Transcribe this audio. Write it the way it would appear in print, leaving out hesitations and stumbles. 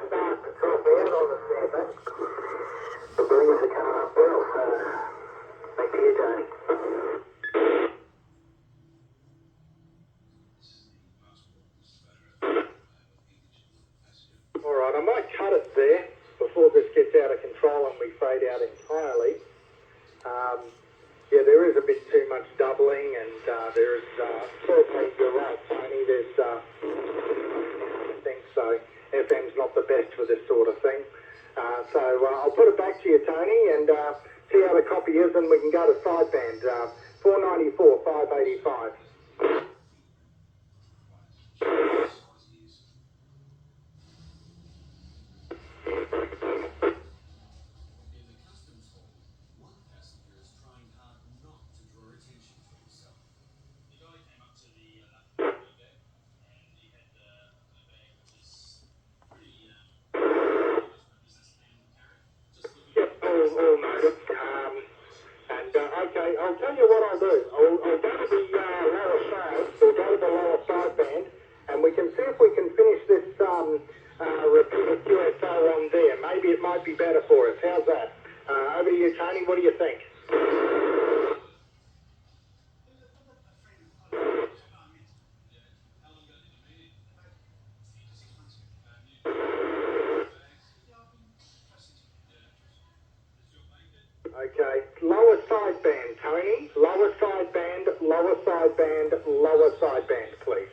start to drop out on the surface. The breeze are coming up well, so back to you, Tony. Alright, I might cut it there before this gets out of control and we fade out entirely. Yeah, there is a bit too much doubling, and there's certainly, you're right, Tony, there's I think so. FM's not the best for this sort of thing. So I'll put it back to you, Tony, and see how the copy is, and we can go to sideband. 494, 585. Yep, all noted. Okay, I'll tell you what I'll do. I'll go to the lower side, we'll go to the lower sideband, and we can see if we can finish this repeated QSO on there. Maybe it might be better for us. How's that? Over to you, Tony. What do you think? Okay, lower sideband, Tony. Lower sideband, lower sideband, lower sideband, please.